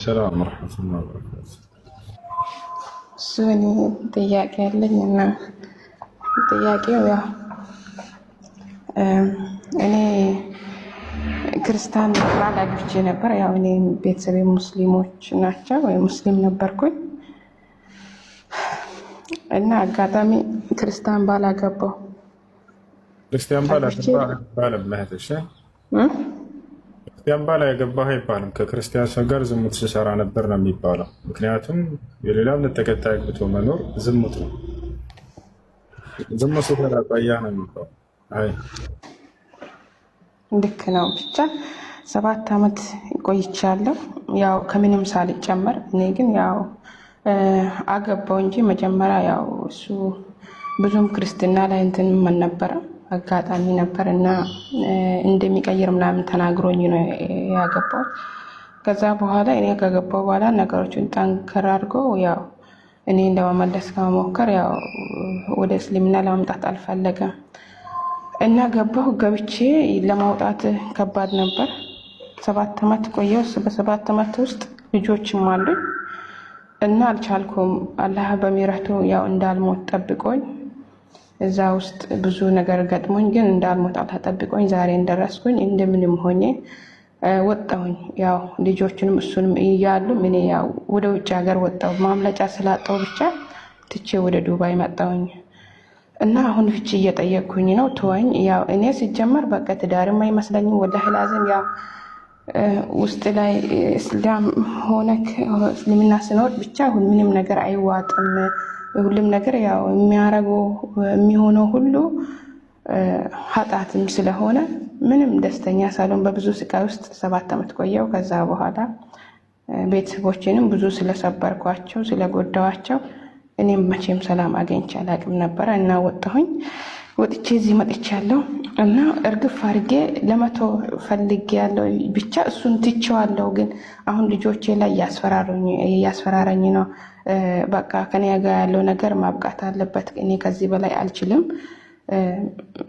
ሰላም ወራህመቱላሂ ወበረካቱ። እኔ ጥያቄ ያለኝ እና ጥያቄው ያው እኔ ክርስቲያን ባል አግብቼ ነበር። ያው እኔ ቤተሰቤ ሙስሊሞች ናቸው ወይ ሙስሊም ነበርኩኝ እና አጋጣሚ ክርስቲያን ባል አገባሁ። ክርስቲያን ባል ክርስቲያን ባል ያገባህ አይባልም። ከክርስቲያን ሰው ጋር ዝሙት ሲሰራ ነበር ነው የሚባለው። ምክንያቱም የሌላ እምነት ተከታይ አግብቶ መኖር ዝሙት ነው። ዝሙት ሲሰራ ቆያ ነው የሚባለው። አይ ልክ ነው። ብቻ 7 ዓመት ቆይቻለሁ፣ ያው ከምንም ሳልጨመር። እኔ ግን ያው አገባው እንጂ መጀመሪያ ያው እሱ ብዙም ክርስትና ላይ እንትን ምን ነበረ አጋጣሚ ነበር እና እንደሚቀይር ምናምን ተናግሮኝ ነው ያገባው። ከዛ በኋላ እኔ ከገባው በኋላ ነገሮችን ጠንከር አድርጎ ያው እኔ ለመመለስ ከመሞከር ያው ወደ እስልምና ለማምጣት አልፈለገም እና ገባሁ። ገብቼ ለማውጣት ከባድ ነበር። 7 ዓመት ቆየሁ። በ7 ዓመት ውስጥ ልጆችም አሉኝ እና አልቻልኩም። አላህ በሚረቱ ያው እንዳልሞት ጠብቆኝ እዛ ውስጥ ብዙ ነገር ገጥሞኝ ግን እንዳልሞት አላህ ጠብቆኝ ዛሬ እንደረስኩኝ እንደምንም ሆኜ ወጣሁኝ። ያው ልጆችንም እሱንም እያሉ እኔ ያው ወደ ውጭ ሀገር ወጣሁ። ማምለጫ ስላጣሁ ብቻ ትቼ ወደ ዱባይ መጣሁኝ እና አሁን ፍቺ እየጠየቅኩኝ ነው። ተወኝ። ያው እኔ ሲጀመር በቃ ትዳርም አይመስለኝም ወላሂ ላዝም። ያው ውስጥ ላይ እስላም ሆነክ እስልምና ስኖር ብቻ ምንም ነገር አይዋጥም። ሁሉም ነገር ያው የሚያረገው የሚሆነው ሁሉ ኃጢአትም ስለሆነ ምንም ደስተኛ ሳልሆን በብዙ ስቃይ ውስጥ 7 ዓመት ቆየው። ከዛ በኋላ ቤተሰቦችንም ብዙ ስለሰበርኳቸው ስለጎዳዋቸው እኔም መቼም ሰላም አገኝቼ አላቅም ነበረ እና ወጣሁኝ። ወጥቼ እዚህ መጥቻለሁ እና እርግፍ አድርጌ ለመተው ፈልጌያለሁ። ብቻ እሱን ትቼዋለሁ። ግን አሁን ልጆቼ ላይ እያስፈራረኝ ነው። በቃ ከኔ ጋር ያለው ነገር ማብቃት አለበት። እኔ ከዚህ በላይ አልችልም።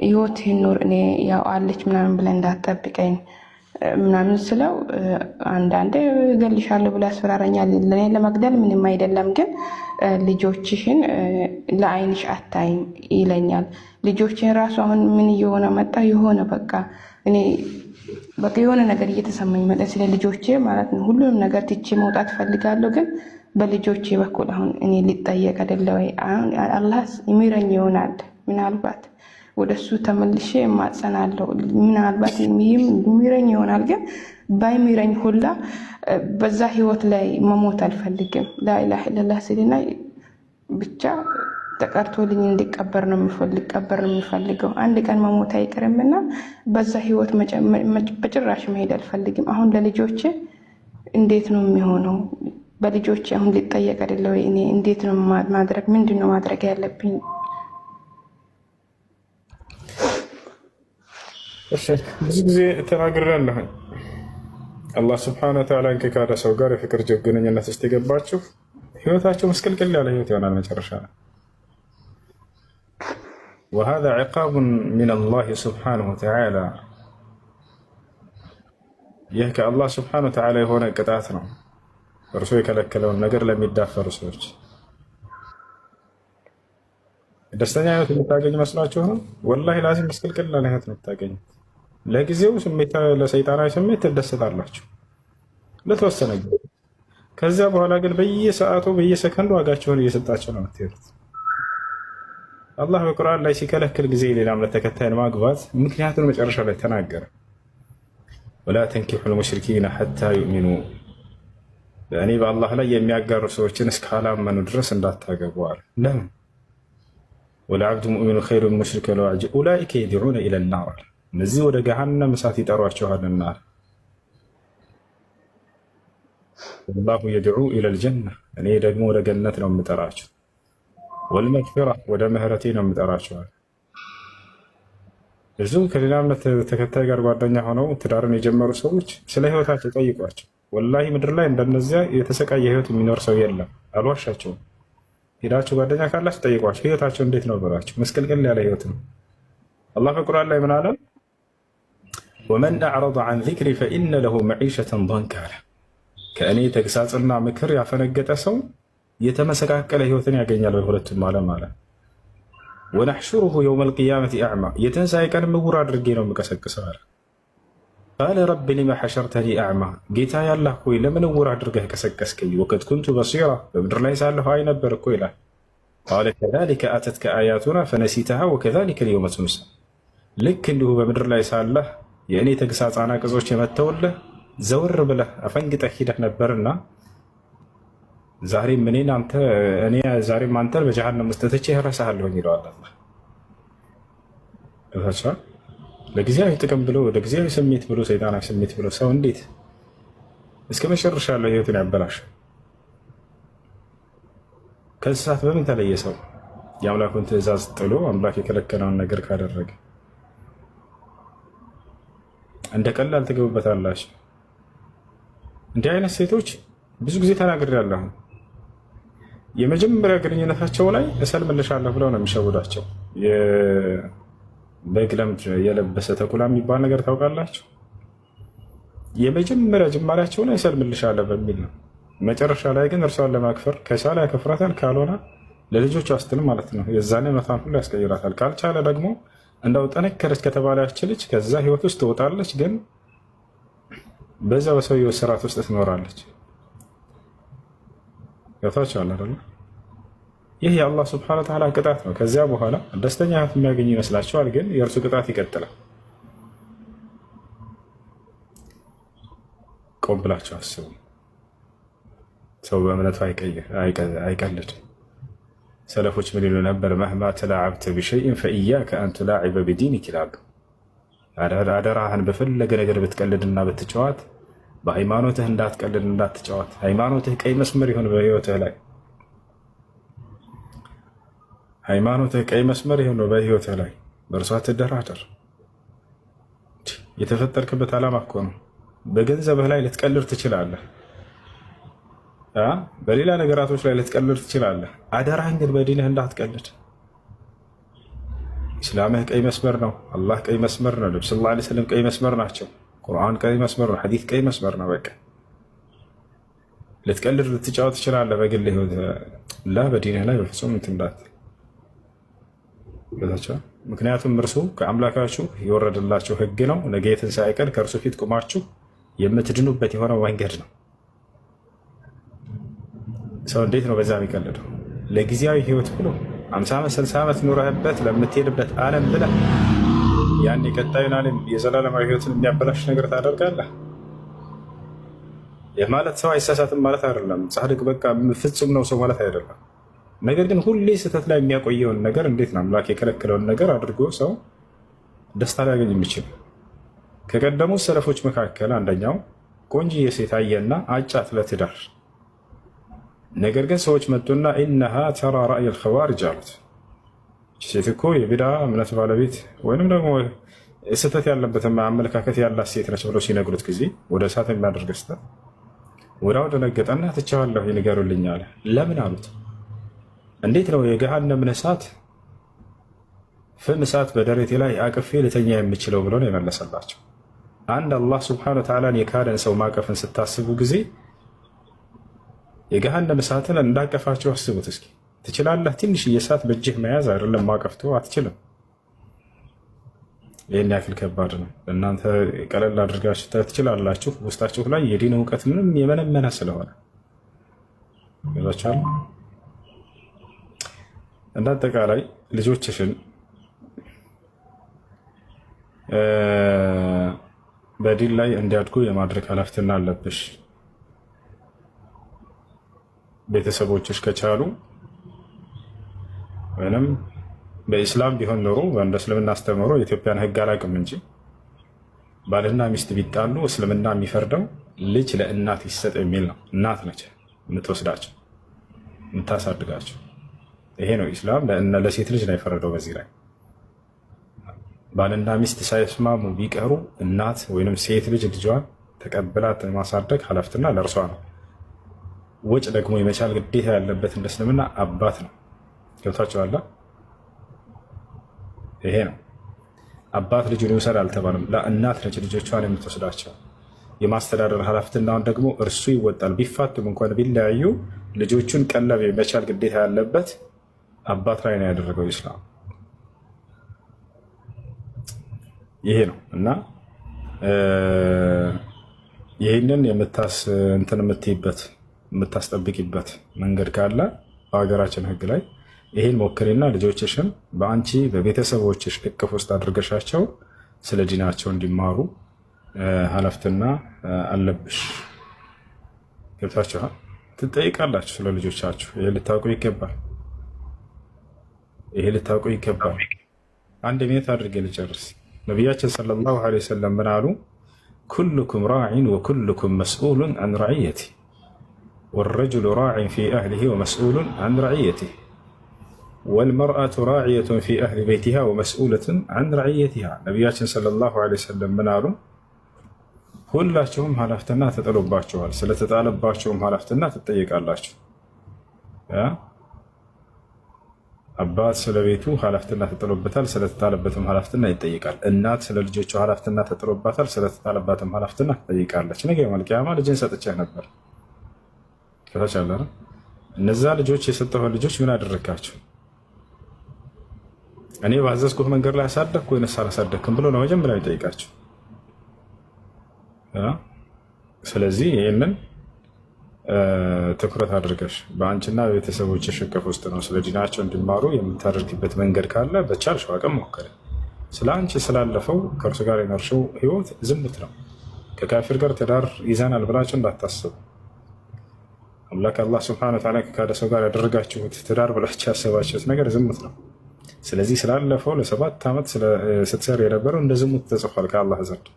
ህይወቴን ኑር፣ እኔ ያው አለች ምናምን ብለህ እንዳትጠብቀኝ ምናምን ስለው አንዳንዴ እገልሻለሁ ብሎ ያስፈራረኛል። ለኔ ለመግደል ምንም አይደለም፣ ግን ልጆችሽን ለአይንሽ አታይም ይለኛል። ልጆችን ራሱ አሁን ምን እየሆነ መጣ? የሆነ በቃ እኔ በቃ የሆነ ነገር እየተሰማኝ መጣ ስለ ልጆቼ ማለት ነው። ሁሉንም ነገር ትቼ መውጣት ፈልጋለሁ፣ ግን በልጆቼ በኩል አሁን እኔ ሊጠየቅ አይደለ ወይ? አላህ ይምረኝ ይሆናል ምናልባት ወደሱ ተመልሼ ማጸናለሁ። ምናልባት ይምረኝ ይሆናል፣ ግን ባይምረኝ ሁላ በዛ ህይወት ላይ መሞት አልፈልግም። ላኢላሀ ኢለላህ ሲልና ብቻ ተቀርቶልኝ እንዲቀበር ነው የሚፈልገው። አንድ ቀን መሞት አይቀርምና በዛ ህይወት በጭራሽ መሄድ አልፈልግም። አሁን ለልጆቼ እንዴት ነው የሚሆነው? በልጆቼ አሁን ሊጠየቅ አይደለ ወይ? እኔ እንዴት ነው ማድረግ? ምንድነው ማድረግ ያለብኝ? ብዙ ጊዜ ተናግሬያለሁ። አላህ ሱብሓነሁ ወተዓላ ከካደ ሰው ጋር የፍቅር ግንኙነት ውስጥ የገባችሁ ህይወታቸው መስቀልቅል ያለ ህይወት ይሆናል መጨረሻ ላይ። وهذا عقاب من الله سبحانه وتعالى። ይህ ከአላህ ሱብሓነሁ ወተዓላ የሆነ ቅጣት ነው፣ እርሱ የከለከለውን ነገር ለሚዳፈሩ ሰዎች። ደስተኛ ህይወት የምታገኝ መስሏችሁ ነው? ወላሂ ላዚም መስቀልቅል ያለ ህይወት ነው የምታገኙት። ለጊዜው ለሰይጣናዊ ስሜት ትደሰታላችሁ ለተወሰነ ጊዜ። ከዚያ በኋላ ግን በየሰዓቱ በየሰከንዱ ዋጋቸውን እየሰጣቸው ነው የምትሄዱት። አላህ በቁርአን ላይ ሲከለክል ጊዜ ሌላ እምነት ተከታይን ማግባት ምክንያቱን መጨረሻ ላይ ተናገረ። ወላ ተንኪሑል ሙሽሪኪነ ሐታ ዩእሚኑ፣ እኔ በአላህ ላይ የሚያጋሩ ሰዎችን እስካላመኑ ድረስ እንዳታገቡ አለ። ለምን? ወለዐብዱ ሙእሚኑ ኸይሩን ሚነ ሙሽሪኪን ወለው አዕጀበ ኡላኢከ የድዑነ ኢለን ናር፣ እነዚህ ወደ ገሃነም እሳት ይጠሯቸዋልና። ወላሁ የድዑ ኢለል ጀነ፣ እኔ ደግሞ ወደ ገነት ነው የምጠራቸው። ወልመግፊራ፣ ወደ ምህረቴ ነው የምጠራቸው። ብዙ ከሌላ እምነት ተከታይ ጋር ጓደኛ ሆነው ትዳርን የጀመሩ ሰዎች ስለ ህይወታቸው ጠይቋቸው። ወላሂ ምድር ላይ እንደነዚያ የተሰቃየ ህይወት የሚኖር ሰው የለም። አልዋሻቸውም። ሄዳችሁ ጓደኛ ካላችሁ ጠይቋቸው፣ ህይወታቸው እንዴት ነው በሏቸው። መስቀልቅል ያለ ህይወት ነው። አላህ በቁርአን ላይ ምን አለ? ወመን አዕረض ዐን ዚክሪ ፈኢነ ለሁ መዒሸተን ضንካ አለ። ከእኔ ተግሳጽና ምክር ያፈነገጠ ሰው የተመሰቃቀለ ህይወትን ያገኛል በሁለቱም ዓለም አለ። ወነሕሹሩሁ የውመል ቂያመቲ አዕማ የትንሣኤ ቀን ምውር አድርጌ ነው የምቀሰቅሰው አለ። ቃለ ረቢ ሊመ ሐሸርተኒ አዕማ ጌታ ያላህ ሆይ ለምን እውር አድርገህ ቀሰቀስከኝ? ወቀድ ኩንቱ በሲራ በምድር ላይ ሳለሁ አይ ነበር እኮ ይላል። ቃለ ከዛሊከ አተትከ አያቱና ፈነሲተሃ ወከዛሊከ ልየውመ ቱንሳ ልክ እንዲሁ በምድር ላይ ሳለህ የእኔ ተግሳጽ አናቅጾች የመተውልህ ዘውር ብለህ አፈንግጠህ ሂደህ ነበርና ዛሬም ዛሬም አንተን በጀሃነም ውስጥ ትቼ እረሳሃለሁኝ ይለዋል አላህ። ለጊዜያዊ ጥቅም ብሎ ወደ ጊዜያዊ ስሜት ብሎ ሰይጣናዊ ስሜት ብሎ ሰው እንዴት እስከ መጨረሻ ያለው ህይወትን ያበላሽ? ከእንስሳት በምን ተለየ ሰው? የአምላኩን ትእዛዝ ጥሎ አምላክ የከለከለውን ነገር ካደረገ እንደ ቀላል ትገቡበታላችሁ። እንዲህ አይነት ሴቶች ብዙ ጊዜ ተናግሬያለሁ። የመጀመሪያ ግንኙነታቸው ላይ እሰልምልሻለሁ ብለው ነው የሚሸውዳቸው። በግ ለምድ የለበሰ ተኩላ የሚባል ነገር ታውቃላችሁ? የመጀመሪያ ጅማሬያቸው ላይ እሰልምልሻለሁ በሚል ነው። መጨረሻ ላይ ግን እርሷን ለማክፈር ከቻለ ያከፍራታል፣ ካልሆነ ለልጆቿ ስትል ማለት ነው የዛኔ መታን ሁሉ ያስቀይራታል። ካልቻለ ደግሞ እንዳው ጠነከረች ከተባለ ያችልች ከዛ ህይወት ውስጥ ትወጣለች፣ ግን በዛ በሰውየው ስርዓት ውስጥ ትኖራለች። ያታቻለ አይደል? ይህ የአላህ ሱብሓነሁ ወተዓላ ቅጣት ነው። ከዚያ በኋላ ደስተኛ ህይወት የሚያገኙ ይመስላቸዋል፣ ግን የእርሱ ቅጣት ይቀጥላል። ቆም ብላችሁ አስቡ። ሰው በእምነቱ አይቀልድ። ሰለፎች ምን ይሉ ነበር? መህማ ተላዓብተ ቢሸይን ፈኢያከ አን ቱላዒበ ቢዲኒክ ይላሉ። አደራህን በፈለገ ነገር ብትቀልድና ብትጫዋት በሃይማኖትህ እንዳትቀልድ እንዳትጫዋት። ሃይማኖትህ ቀይ መስመር ይሁን በህይወትህ ላይ ሃይማኖትህ ቀይ መስመር ይሁን በህይወትህ ላይ በእርሷ ትደራደር። የተፈጠርክበት ዓላማ እኮ ነው። በገንዘብህ ላይ ልትቀልድ ትችላለህ፣ በሌላ ነገራቶች ላይ ልትቀልድ ትችላለህ። አደራህን ግን በዲንህ እንዳትቀልድ። ኢስላምህ ቀይ መስመር ነው። አላህ ቀይ መስመር ነው። ነብዩ ሰለላሁ ዐለይሂ ወሰለም ቀይ መስመር ናቸው። ቁርአን ቀይ መስመር ነው። ሐዲስ ቀይ መስመር ነው። በቃ ልትቀልድ ልትጫወት ትችላለህ በግል ህይወት ላ በዲንህ ላይ በፍጹም እንትንዳት በዛቸው። ምክንያቱም እርሱ ከአምላካችሁ የወረደላችሁ ህግ ነው። ነገ የትንሣኤ ቀን ከእርሱ ፊት ቁማችሁ የምትድኑበት የሆነው መንገድ ነው። ሰው እንዴት ነው በዛ የሚቀልደው? ለጊዜያዊ ህይወት ብሎ 50 ዓመት 60 ዓመት ኑረህበት ለምትሄድበት ዓለም ብለህ ያን የቀጣዩን ዓለም የዘላለማዊ ህይወትን የሚያበላሽ ነገር ታደርጋለህ። ይህ ማለት ሰው አይሳሳትም ማለት አይደለም። ጻድቅ በቃ ፍጹም ነው ሰው ማለት አይደለም። ነገር ግን ሁሌ ስህተት ላይ የሚያቆየውን ነገር እንዴት ነው አምላክ የከለከለውን ነገር አድርጎ ሰው ደስታ ሊያገኝ የሚችል? ከቀደሙት ሰለፎች መካከል አንደኛው ቆንጆዬ ሴት አየና አጫት ለትዳር። ነገር ግን ሰዎች መጡና ኢነሃ ተራ ራእይ አልኸዋሪጅ አሉት። ሴት እኮ የቢድዓ እምነት ባለቤት ወይንም ደግሞ ስህተት ያለበትን አመለካከት ያላት ሴት ነች ብለው ሲነግሩት ጊዜ ወደ እሳት የሚያደርግ ስህተት ወዲያው ደነገጠና ትቼዋለሁ ይንገሩልኝ አለ። ለምን አሉት። እንዴት ነው የገሃነምን እሳት ፍም እሳት በደረቴ ላይ አቅፌ ልተኛ የምችለው ብሎ ነው የመለሰላቸው። አንድ አላህ ሱብሓነሁ ወተዓላን የካደን ሰው ማቀፍን ስታስቡ ጊዜ የገሃነም እሳትን እንዳቀፋቸው አስቡት እስኪ። ትችላለህ? ትንሽዬ እሳት በእጅህ መያዝ አይደለም ማቀፍቶ አትችልም። ይህን ያክል ከባድ ነው። እናንተ ቀለል አድርጋችሁ ትችላላችሁ። ውስጣችሁ ላይ የዲን እውቀት ምንም የመነመነ ስለሆነ ይዛችኋል። እንደ አጠቃላይ ልጆችሽን በዲን ላይ እንዲያድጉ የማድረግ ኃላፊነት አለብሽ። ቤተሰቦችሽ ከቻሉ ወይም በኢስላም ቢሆን ኖሮ እንደ እስልምና አስተምሮ የኢትዮጵያን ሕግ አላውቅም እንጂ ባልና ሚስት ቢጣሉ እስልምና የሚፈርደው ልጅ ለእናት ይሰጥ የሚል ነው። እናት ነች የምትወስዳቸው የምታሳድጋቸው። ይሄ ነው ኢስላም ለሴት ልጅ ነው የፈረደው። በዚህ ላይ ባልና ሚስት ሳይስማሙ ቢቀሩ እናት ወይም ሴት ልጅ ልጇን ተቀብላት ማሳደግ ኃላፊነቱ ለእርሷ ነው። ወጭ ደግሞ የመቻል ግዴታ ያለበት እንደ እስልምና አባት ነው። ገብታችኋል? ይሄ ነው። አባት ልጁን ይውሰድ አልተባለም። ለእናት ነች ልጆቿን የምትወስዳቸው። የማስተዳደር ኃላፊነቱን ደግሞ እርሱ ይወጣል። ቢፋቱም እንኳን ቢለያዩ ልጆቹን ቀለብ የመቻል ግዴታ ያለበት አባት ላይ ነው ያደረገው ኢስላም። ይሄ ነው እና ይህንን እንትን የምትይበት የምታስጠብቂበት መንገድ ካለ በሀገራችን ሕግ ላይ ይህን ሞክሪና ልጆችሽን በአንቺ በቤተሰቦችሽ እቅፍ ውስጥ አድርገሻቸው ስለ ዲናቸው እንዲማሩ ኃላፊነት አለብሽ። ገብታችኋል? ትጠይቃላችሁ ስለ ልጆቻችሁ። ይሄ ልታውቁ ይገባል። አንድ ሚኒት አድርጌ ልጨርስ። ነቢያችን ሰለላሁ ዐለይሂ ወሰለም ምን አሉ? ኩልኩም ራዒን ወኩልኩም መስኡሉን አን ረዕየቲህ ወረጁሉ ራዒን ፊ አህሊሂ ወመስኡሉን አን ረዕየቲህ ወልመርአቱ ራዕየቱን ፊ አህሊ በይቲሃ ወመስኡለቱን አን ረዕየቲሃ። ነቢያችን ሰለላሁ ዐለይሂ ወሰለም ምን አሉ? ሁላችሁም ኃላፊነት ተጥሎባችኋል። ስለተጣለባችሁም ኃላፊነት ትጠየቃላችሁ። አባት ስለ ቤቱ ኃላፊነት ተጥሎበታል፣ ስለተጣለበትም ኃላፊነት ይጠይቃል። እናት ስለ ልጆቿ ኃላፊነት ተጥሎባታል፣ ስለተጣለባትም ኃላፊነት ትጠይቃለች። ነገ የውመል ቂያማ ልጅን ሰጥቼህ ነበር ከታቻለ እነዛ ልጆች የሰጠሁህ ልጆች ምን አደረካቸው? እኔ ባዘዝኩህ መንገድ ላይ አሳደግኩ ወይንስ አላሳደግክም ብሎ ነው መጀመሪያ ይጠይቃቸው። ስለዚህ ይህንን ትኩረት አድርገሽ በአንቺና በቤተሰቦችሽ እቅፍ ውስጥ ነው ስለ ዲናቸው እንዲማሩ የምታደርግበት መንገድ ካለ በቻልሽው አቅም ሞክሪ። ስለ አንቺ ስላለፈው ከእርሱ ጋር የኖርሽው ህይወት ዝሙት ነው። ከካፊር ጋር ትዳር ይዘናል ብላችሁ እንዳታስቡ። አምላክ አላህ ሱብሓነሁ ወተዓላ ከካደ ሰው ጋር ያደረጋችሁት ትዳር ብላችሁ ያሰባችሁት ነገር ዝሙት ነው። ስለዚህ ስላለፈው ለ7 ዓመት ስትሰር የነበረው እንደ ዝሙት ተጽፏል ከአላህ ዘንድ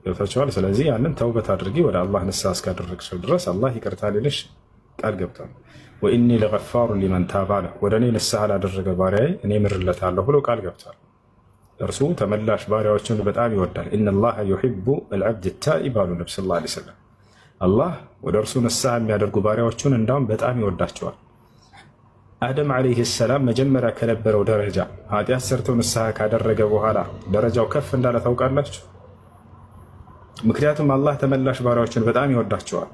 ገብታችኋል። ስለዚህ ያንን ተውበት አድርጊ። ወደ አላህ ንስሐ እስካደረግሽው ድረስ አላህ ይቅርታ ሊልሽ ቃል ገብቷል። ወኢኒ ለገፋሩ ሊመን ታባ አለ። ወደ እኔ ንስሐ ላደረገ ባሪያዬ እኔ ምርለታለሁ ብሎ ቃል ገብቷል። እርሱ ተመላሽ ባሪያዎችን በጣም ይወዳል። ኢነላሃ ዩሒቡ አልዐብድ ታኢብ አሉ ነቢ ሰለላሁ ዐለይሂ ወሰለም። አላህ ወደ እርሱ ንስሐ የሚያደርጉ ባሪያዎቹን እንዳውም በጣም ይወዳቸዋል። አደም ዓለይሂ ሰላም መጀመሪያ ከነበረው ደረጃ ኃጢአት ሰርተው ንስሐ ካደረገ በኋላ ደረጃው ከፍ እንዳለ ታውቃላችሁ። ምክንያቱም አላህ ተመላሽ ባሪያዎችን በጣም ይወዳቸዋል።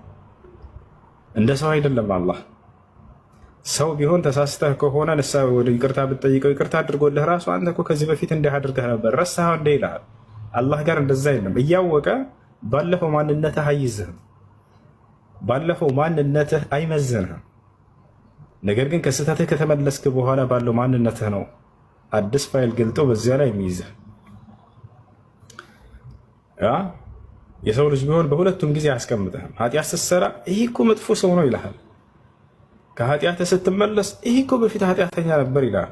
እንደ ሰው አይደለም። አላህ ሰው ቢሆን ተሳስተህ ከሆነ ንስሐ ወደ ይቅርታ ብትጠይቀው ይቅርታ አድርጎልህ ራሱ አንተ እኮ ከዚህ በፊት እንዲህ አድርገህ ነበር ረሳኸው እንደ ይልሃል። አላህ ጋር እንደዛ የለም። እያወቀ ባለፈው ማንነትህ አይይዝህም፣ ባለፈው ማንነትህ አይመዝንህም። ነገር ግን ከስህተትህ ከተመለስክ በኋላ ባለው ማንነትህ ነው አዲስ ፋይል ገልጦ በዚያ ላይ የሚይዝህ። የሰው ልጅ ቢሆን በሁለቱም ጊዜ አያስቀምጥህም። ኃጢአት ስትሰራ ይህ እኮ መጥፎ ሰው ነው ይልሃል። ከኃጢአትህ ስትመለስ ይህ እኮ በፊት ኃጢአተኛ ነበር ይልሃል።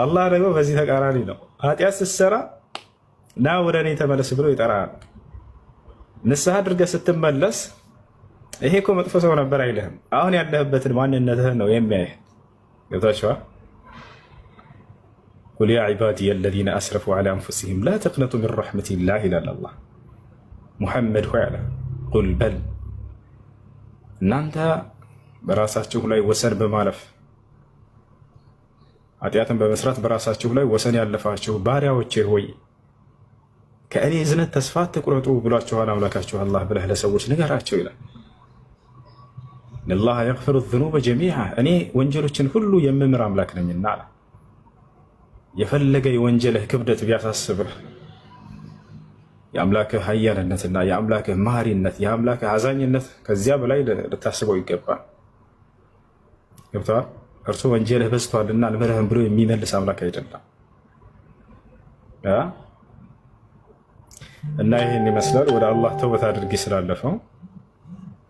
አላህ ደግሞ በዚህ ተቃራኒ ነው። ኃጢአት ስትሰራ ና ወደ እኔ ተመለስ ብሎ ይጠራል። ንስሐ አድርገህ ስትመለስ ይሄ እኮ መጥፎ ሰው ነበር አይልህም። አሁን ያለህበትን ማንነትህን ነው የሚያይህ። ገብታችኋል? ቁል ያ ዒባዲየ አለዚነ አስረፉ ዐላ አንፉሲሂም ላ ተቅነጡ ሚን ረሕመቲላህ ይላል አላህ። ሙሐመድ ሆይ አለ ቁል በል እናንተ በራሳችሁ ላይ ወሰን በማለፍ ኃጢአትን በመስራት በራሳችሁ ላይ ወሰን ያለፋችሁ ባሪያዎቼ ሆይ ከእኔ እዝነት ተስፋ አትቁረጡ ብሏችኋል አምላካችሁ አላህ ብለህ ለሰዎች ንገራቸው ይላል። ኢነላሃ የግፊሩ ዙኑበ ጀሚዓ እኔ ወንጀሎችን ሁሉ የምምር አምላክ ነኝና አለ። የፈለገ የወንጀልህ ክብደት ቢያሳስብህ የአምላክህ ኃያልነትና የአምላክህ መሐሪነት የአምላክህ አዛኝነት ከዚያ በላይ ልታስበው ይገባል። ገብተዋል? እርሱ ወንጀልህ በዝቷልና አልምርህም ብሎ የሚመልስ አምላክ አይደለም። እና ይህን ይመስላል። ወደ አላህ ተውበት አድርጊ ስላለፈው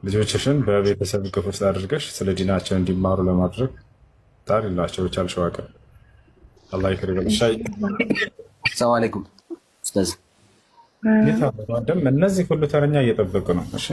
ልጆችሽን በቤተሰብ እቅፍ ውስጥ አድርገሽ ስለ ዲናቸው እንዲማሩ ለማድረግ ጣሪላቸው ቻልሽው አቅም። አላህ ይክረም። ሰላም አለይኩም ኡስታዝ። እነዚህ ሁሉ ተረኛ እየጠበቁ ነው። እሺ